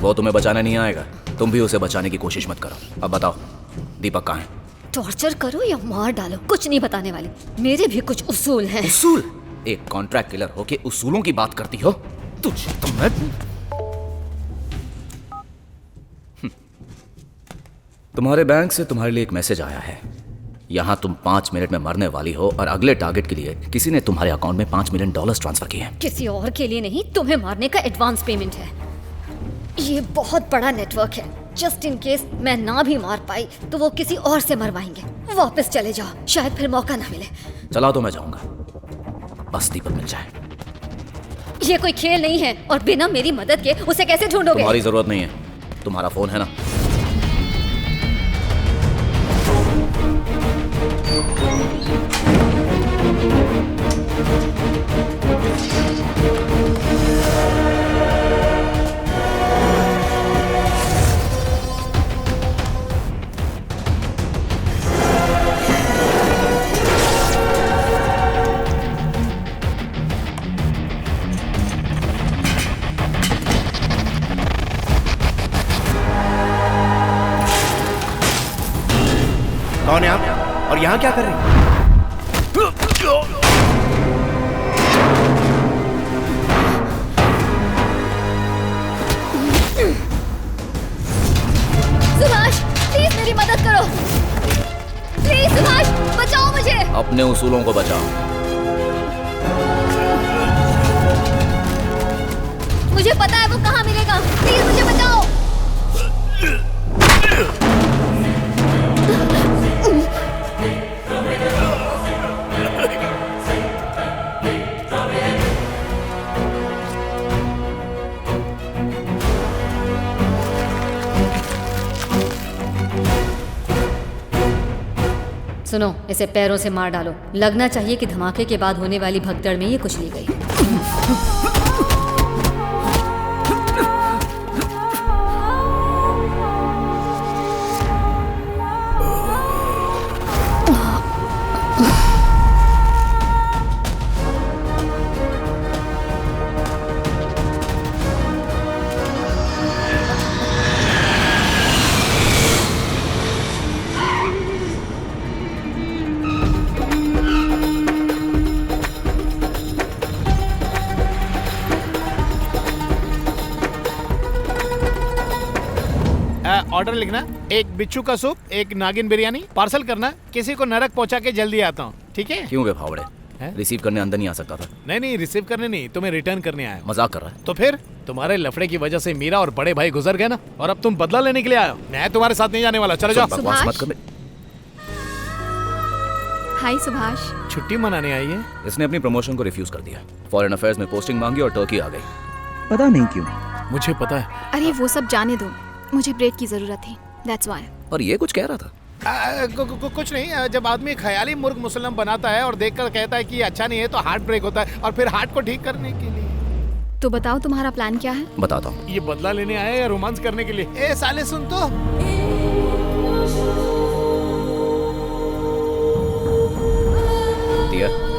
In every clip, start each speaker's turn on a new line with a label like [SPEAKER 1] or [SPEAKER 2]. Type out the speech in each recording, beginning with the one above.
[SPEAKER 1] वो तुम्हें बचाने नहीं आएगा, तुम भी उसे बचाने की कोशिश मत करो। अब बताओ दीपक कहाँ है?
[SPEAKER 2] टॉर्चर करो या मार डालो, कुछ नहीं बताने वाली। मेरे भी कुछ उसूल हैं।
[SPEAKER 1] उसूल? एक कॉन्ट्रैक्ट किलर हो के उसूलों की बात करती हो? तुझे तो मैं... तुम्हारे बैंक से तुम्हारे लिए एक मैसेज आया है। यहाँ तुम 5 मिनट में मरने वाली हो और अगले टारगेट के लिए किसी ने तुम्हारे अकाउंट में $5 मिलियन ट्रांसफर किए हैं।
[SPEAKER 2] किसी और के लिए नहीं, तुम्हें मारने का एडवांस पेमेंट है। ये बहुत बड़ा नेटवर्क है। जस्ट इन केस मैं ना भी मार पाई तो वो किसी और से मरवाएंगे। वापस चले जाओ, शायद फिर मौका ना मिले।
[SPEAKER 1] चला तो मैं जाऊंगा, बस्ती पर मिल जाए।
[SPEAKER 2] ये कोई खेल नहीं है और बिना मेरी मदद के उसे कैसे ढूंढोगे?
[SPEAKER 1] तुम्हारी जरूरत नहीं है, तुम्हारा फोन है ना।
[SPEAKER 3] कौन है आप और यहाँ क्या कर रहे हैं?
[SPEAKER 2] सुभाष, प्लीज मेरी मदद करो। प्लीज सुभाष, बचाओ मुझे।
[SPEAKER 1] अपने उसूलों को बचाओ।
[SPEAKER 2] मुझे पता है वो कहाँ मिलेगा। प्लीज मुझे बचाओ। सुनो, इसे पैरों से मार डालो। लगना चाहिए कि धमाके के बाद होने वाली भगदड़ में ये कुचली गई।
[SPEAKER 4] ऑर्डर लिखना, एक बिच्छू का सूप, एक नागिन बिरयानी पार्सल करना। किसी को नरक पहुंचा के जल्दी आता हूँ, ठीक है?
[SPEAKER 1] क्यों बे फावड़े, रिसीव करने अंदर नहीं आ सकता था?
[SPEAKER 4] नहीं, रिसीव करने नहीं, तुम्हें रिटर्न करने आया।
[SPEAKER 1] मजाक कर रहा है?
[SPEAKER 4] तो फिर तुम्हारे लफड़े की वजह से मीरा और बड़े भाई गुजर गए ना, और अब तुम बदला लेने के लिए आए हो। मैं तुम्हारे साथ नहीं जाने वाला, चले जाओ।
[SPEAKER 1] बकवास मत कर बे।
[SPEAKER 5] हाय सुभाष।
[SPEAKER 4] छुट्टी मनाने आई है।
[SPEAKER 1] इसने अपनी प्रमोशन को रिफ्यूज कर दिया, फॉरेन अफेयर्स में पोस्टिंग मांगी और टर्की आ गई।
[SPEAKER 3] पता नहीं क्यों।
[SPEAKER 4] मुझे पता है।
[SPEAKER 5] अरे वो सब जाने दो, मुझे ब्रेक की जरूरत थी, दैट्स व्हाई।
[SPEAKER 1] और ये कुछ कह रहा था?
[SPEAKER 4] कुछ नहीं, जब आदमी ख्याली मुर्ग मुसल्लम बनाता है और देखकर कहता है कि ये अच्छा नहीं है तो हार्ट ब्रेक होता है, और फिर हार्ट को ठीक करने के लिए।
[SPEAKER 5] तो बताओ तुम्हारा प्लान क्या है?
[SPEAKER 1] बताता हूँ।
[SPEAKER 4] ये बदला लेने आया या रोमांस करने के लिए? ए साले सुन तो।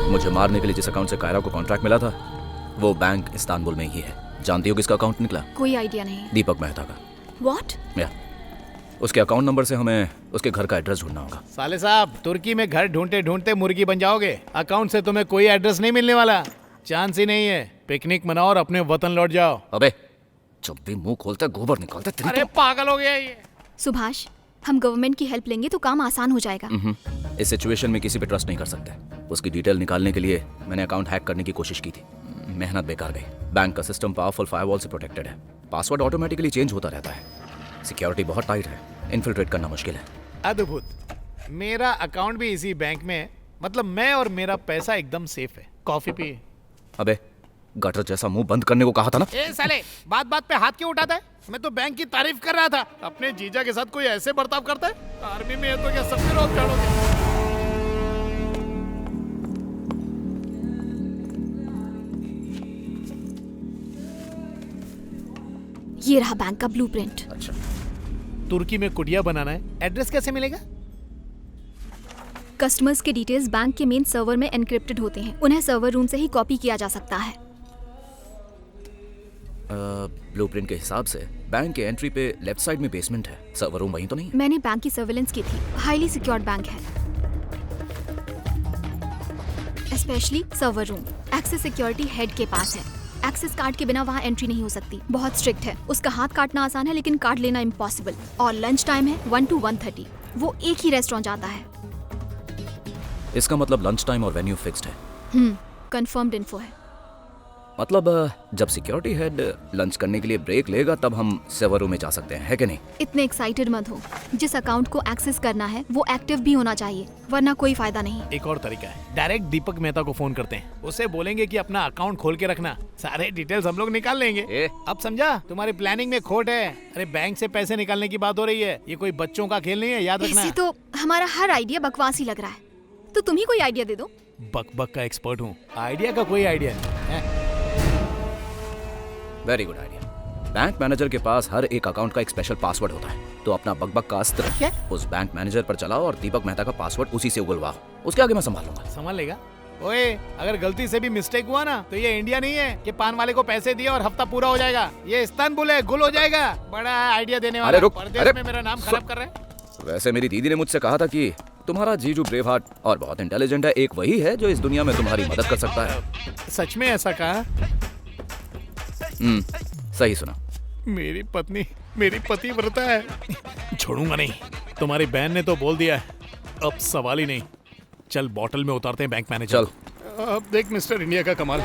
[SPEAKER 1] मुझे मारने के लिए जिस अकाउंट से कायरा को कॉन्ट्रैक्ट मिला था वो बैंक इस्तांबुल में ही है। जानती हो किसका अकाउंट निकला?
[SPEAKER 5] कोई आइडिया नहीं।
[SPEAKER 1] दीपक मेहता का।
[SPEAKER 5] व्हाट?
[SPEAKER 1] या उसके अकाउंट नंबर से हमें उसके घर का एड्रेस ढूंढना होगा।
[SPEAKER 4] साले साहब, तुर्की में घर ढूंढते ढूंढते मुर्गी बन जाओगे। अकाउंट से तुम्हें कोई एड्रेस नहीं मिलने वाला, चांस ही नहीं है। पिकनिक मनाओ और अपने वतन लौट जाओ।
[SPEAKER 1] अबे जब भी मुंह खोलता गोबर निकालता तेरी
[SPEAKER 4] अरे पागल हो गया ये।
[SPEAKER 5] सुभाष, हम गवर्नमेंट की हेल्प लेंगे तो काम आसान हो जाएगा।
[SPEAKER 1] इस सिचुएशन में किसी पे ट्रस्ट नहीं कर सकते। उसकी डिटेल निकालने के लिए मैंने अकाउंट हैक करने की कोशिश की थी, मेहनत बेकार गई। बैंक का सिस्टम पावरफुल फायरवॉल से प्रोटेक्टेड है, पासवर्ड ऑटोमेटिकली चेंज होता रहता है, सिक्योरिटी बहुत टाइट है, इन्फिल्ट्रेट करना मुश्किल है।
[SPEAKER 4] अद्भुत। मेरा अकाउंट भी इसी बैंक में है, मतलब मैं और मेरा पैसा एकदम सेफ है। कॉफी पिए।
[SPEAKER 1] अबे गटर जैसा मुंह बंद करने को कहा था ना।
[SPEAKER 4] ए साले, बात बात पे हाथ क्यों उठाता है? मैं तो बैंक की तारीफ कर रहा था। अपने जीजा के साथ कोई ऐसे बर्ताव करता है? आर्मी में है तो क्या सबसे रोक काटोगे?
[SPEAKER 5] ये रहा बैंक का ब्लूप्रिंट।
[SPEAKER 1] अच्छा,
[SPEAKER 4] तुर्की में कुटिया बनाना है, एड्रेस कैसे मिलेगा?
[SPEAKER 5] कस्टमर्स के डिटेल्स बैंक के मेन सर्वर में एनक्रिप्टेड होते हैं, उन्हें सर्वर रूम से ही कॉपी किया जा सकता है।
[SPEAKER 1] ब्लूप्रिंट के हिसाब से बैंक के एंट्री पे लेफ्ट साइड में बेसमेंट है, सर्वर रूम वहीं तो नहीं है?
[SPEAKER 5] मैंने बैंक की सर्वेलेंस की थी, हाईली सिक्योर्ड बैंक है, specially server room. Access security head के पास है, एक्सेस कार्ड के बिना वहाँ एंट्री नहीं हो सकती, बहुत स्ट्रिक्ट है। उसका हाथ काटना आसान है लेकिन कार्ड लेना इम्पॉसिबल। और लंच टाइम है 1 to 1:30, वो एक ही रेस्टोरेंट जाता है।
[SPEAKER 1] इसका मतलब लंच टाइम और वेन्यू फिक्स्ड है।
[SPEAKER 5] कंफर्म्ड इन्फो है।
[SPEAKER 1] मतलब जब सिक्योरिटी हेड लंच करने के लिए ब्रेक लेगा तब हम सर्वर रूम में जा सकते हैं, है कि नहीं?
[SPEAKER 5] इतने एक्साइटेड मत हो। जिस अकाउंट को एक्सेस करना है वो एक्टिव भी होना चाहिए, वरना कोई फायदा नहीं।
[SPEAKER 4] एक और तरीका है, डायरेक्ट दीपक मेहता को फोन करते हैं, उसे बोलेंगे कि अपना अकाउंट खोल के रखना, सारे डिटेल्स हम लोग निकाल लेंगे। अब समझा? तुम्हारी प्लानिंग में खोट है। अरे बैंक से पैसे निकालने की बात हो रही है, ये कोई बच्चों का खेल नहीं है, याद रखना।
[SPEAKER 5] ऐसे तो हमारा हर आइडिया बकवास ही लग रहा है, तो तुम ही कोई आइडिया दे दो।
[SPEAKER 4] बक का एक्सपर्ट हूँ, आइडिया का कोई आइडिया नहीं है।
[SPEAKER 1] Very good idea. Bank manager के पास हर एक अकाउंट का एक स्पेशल पासवर्ड होता है, तो अपना बक का अस्त्र
[SPEAKER 4] क्या?
[SPEAKER 1] उस बैंक मैनेजर पर चलाओ और दीपक मेहता का पासवर्ड उसी से उगलवाओ। उसके आगे मैं संभाल लूंगा।
[SPEAKER 4] समझ लेगा। ओए, अगर गलती से भी मिस्टेक हुआ ना तो ये इंडिया नहीं है कि पान वाले को पैसे दिए और हफ्ता पूरा हो जाएगा। ये इस्तानबुल है, गुल हो जाएगा। बड़ा आइडिया देने वाला।
[SPEAKER 1] अरे रुक,
[SPEAKER 4] परदेश
[SPEAKER 1] अरे
[SPEAKER 4] में मेरा नाम खराब कर रहे हैं।
[SPEAKER 1] वैसे मेरी दीदी ने मुझसे कहा था कि तुम्हारा जीजू ब्रेव हार्ट और बहुत इंटेलिजेंट है, एक वही है जो इस दुनिया में तुम्हारी मदद कर सकता है।
[SPEAKER 4] सच में ऐसा कहा?
[SPEAKER 1] सही सुना।
[SPEAKER 4] मेरी पत्नी मेरी पतिव्रता है, छोड़ूंगा नहीं। तुम्हारी बहन ने तो बोल दिया है, अब सवाल ही नहीं। चल बॉटल में उतारते हैं बैंक मैनेजर।
[SPEAKER 1] चल।
[SPEAKER 4] अब देख मिस्टर इंडिया का कमाल।